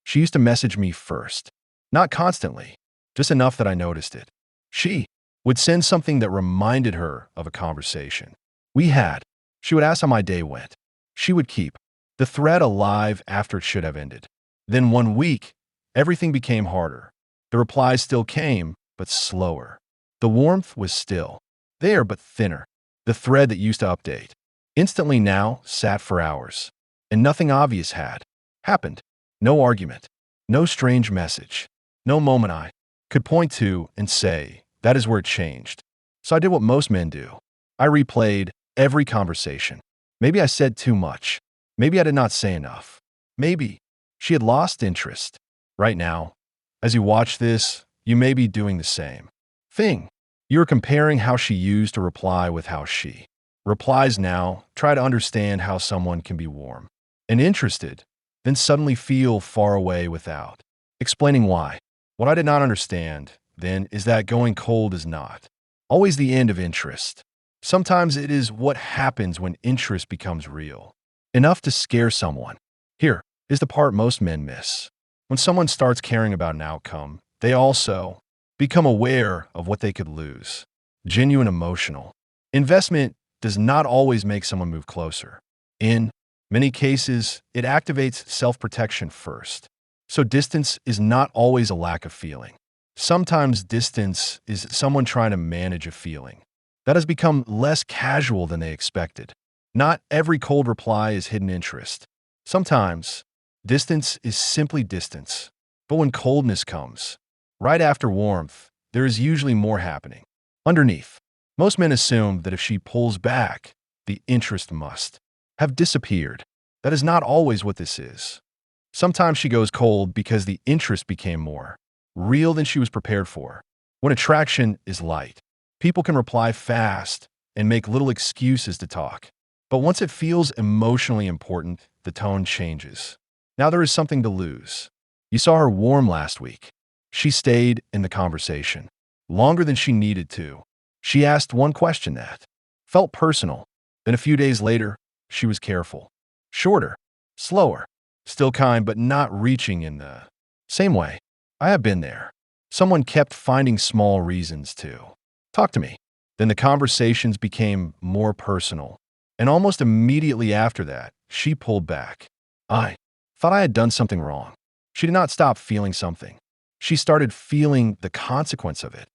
She used to message me first. Not constantly, just enough that I noticed it. She would send something that reminded her of a conversation we had. She would ask how my day went. She would keep the thread alive after it should have ended. Then one week, everything became harder. The replies still came, but slower. The warmth was still there, but thinner. The thread that used to update instantly now sat for hours, and nothing obvious had happened. No argument, no strange message, no moment I could point to and say, that is where it changed. So I did what most men do. I replayed every conversation. Maybe I said too much. Maybe I did not say enough. Maybe she had lost interest. Right now, as you watch this, you may be doing the same thing. You are comparing how she used to reply with how she replies now. Try to understand how someone can be warm and interested, then suddenly feel far away without explaining why. What I did not understand then is that going cold is not always the end of interest. Sometimes it is what happens when interest becomes real, enough to scare someone. Here is the part most men miss. When someone starts caring about an outcome, they also become aware of what they could lose. Genuine emotional investment does not always make someone move closer. In many cases, it activates self-protection first. So distance is not always a lack of feeling. Sometimes distance is someone trying to manage a feeling that has become less casual than they expected. Not every cold reply is hidden interest. Sometimes distance is simply distance. But when coldness comes, right after warmth, there is usually more happening. Underneath, most men assume that if she pulls back, the interest must have disappeared. That is not always what this is. Sometimes she goes cold because the interest became more real than she was prepared for. When attraction is light, people can reply fast and make little excuses to talk. But once it feels emotionally important, the tone changes. Now there is something to lose. You saw her warm last week. She stayed in the conversation longer than she needed to. She asked one question that felt personal. Then a few days later, she was careful. Shorter, slower, still kind, but not reaching in the same way. I have been there. Someone kept finding small reasons to talk to me. Then the conversations became more personal. And almost immediately after that, she pulled back. I thought I had done something wrong. She did not stop feeling something. She started feeling the consequence of it.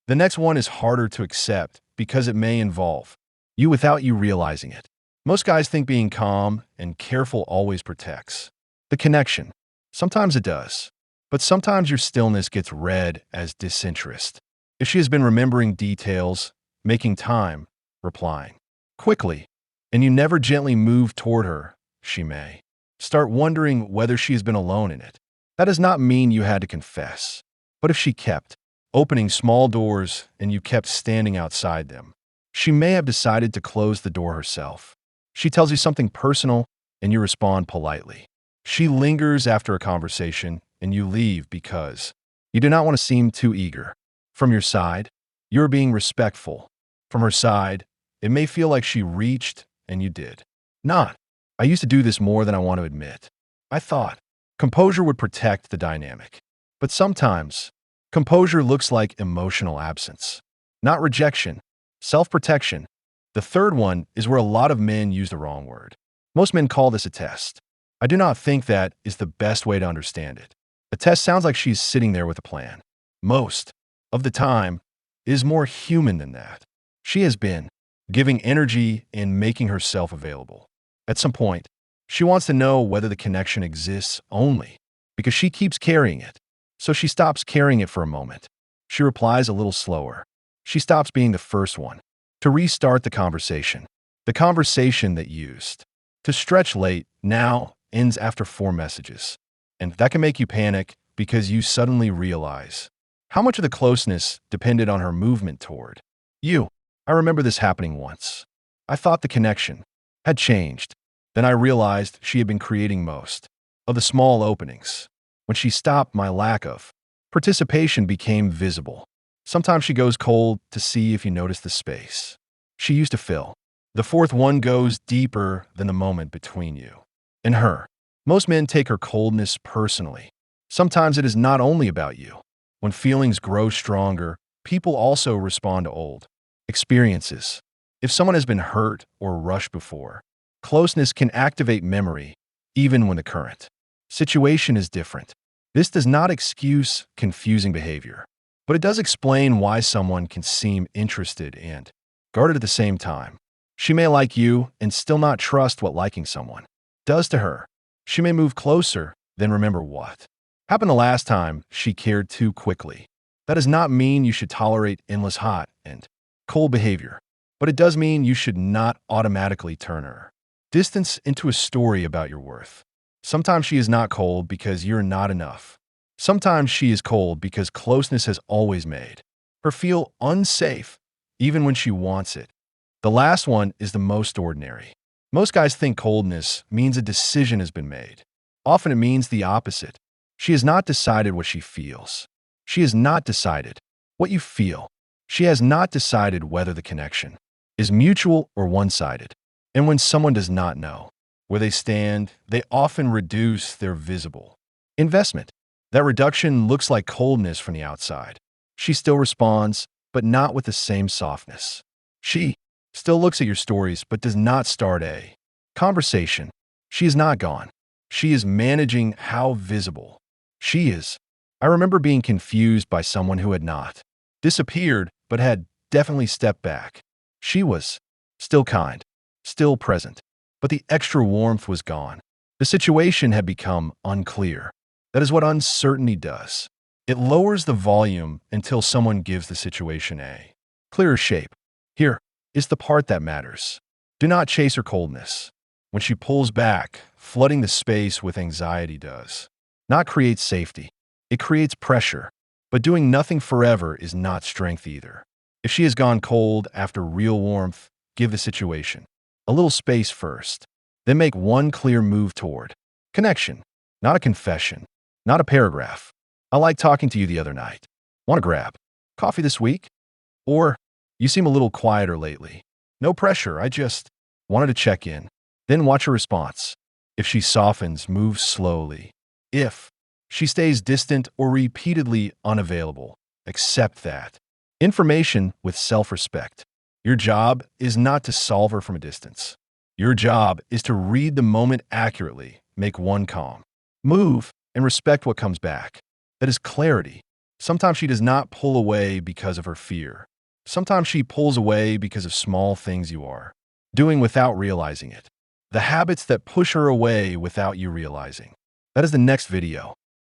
The next one is harder to accept because it may involve you without you realizing it. Most guys think being calm and careful always protects the connection. Sometimes it does. But sometimes your stillness gets read as disinterest. If she has been remembering details, making time, replying quickly, and you never gently move toward her, she may start wondering whether she has been alone in it. That does not mean you had to confess. But if she kept opening small doors and you kept standing outside them, she may have decided to close the door herself. She tells you something personal and you respond politely. She lingers after a conversation and you leave because you do not want to seem too eager. From your side, you're being respectful. From her side, it may feel like she reached and you did not. I used to do this more than I want to admit. I thought composure would protect the dynamic. But sometimes, composure looks like emotional absence, not rejection, self-protection. The third one is where a lot of men use the wrong word. Most men call this a test. I do not think that is the best way to understand it. A test sounds like she's sitting there with a plan. Most of the time, it is more human than that. She has been giving energy and making herself available. At some point, she wants to know whether the connection exists only because she keeps carrying it. So she stops carrying it for a moment. She replies a little slower. She stops being the first one to restart the conversation. The conversation that used to stretch late now ends after 4 messages. And that can make you panic because you suddenly realize how much of the closeness depended on her movement toward you. I remember this happening once. I thought the connection had changed. Then I realized she had been creating most of the small openings. When she stopped, my lack of participation became visible. Sometimes she goes cold to see if you notice the space she used to fill. The fourth one goes deeper than the moment between you and her. Most men take her coldness personally. Sometimes it is not only about you. When feelings grow stronger, people also respond to old experiences. If someone has been hurt or rushed before, closeness can activate memory, even when the current situation is different. This does not excuse confusing behavior, but it does explain why someone can seem interested and guarded at the same time. She may like you and still not trust what liking someone does to her. She may move closer, then remember what happened the last time she cared too quickly. That does not mean you should tolerate endless hot and cold behavior, but it does mean you should not automatically turn her distance into a story about your worth. Sometimes she is not cold because you're not enough. Sometimes she is cold because closeness has always made her feel unsafe, even when she wants it. The last one is the most ordinary. Most guys think coldness means a decision has been made. Often it means the opposite. She has not decided what she feels. She has not decided what you feel. She has not decided whether the connection is mutual or one-sided. And when someone does not know where they stand, they often reduce their visible investment. That reduction looks like coldness from the outside. She still responds, but not with the same softness. She still looks at your stories, but does not start a conversation. She is not gone. She is managing how visible she is. I remember being confused by someone who had not disappeared, but had definitely stepped back. She was still kind, still present, but the extra warmth was gone. The situation had become unclear. That is what uncertainty does. It lowers the volume until someone gives the situation a clearer shape. Here is the part that matters. Do not chase her coldness. When she pulls back, flooding the space with anxiety does not create safety. It creates pressure. But doing nothing forever is not strength either. If she has gone cold after real warmth, give the situation a little space first. Then make one clear move toward connection, not a confession, not a paragraph. I like talking to you the other night. Want to grab coffee this week? Or, you seem a little quieter lately. No pressure, I just wanted to check in. Then watch her response. If she softens, move slowly. If she stays distant or repeatedly unavailable, accept that. Information with self-respect. Your job is not to solve her from a distance. Your job is to read the moment accurately, make one calm move, and respect what comes back. That is clarity. Sometimes she does not pull away because of her fear. Sometimes she pulls away because of small things you are doing without realizing it. The habits that push her away without you realizing. That is the next video.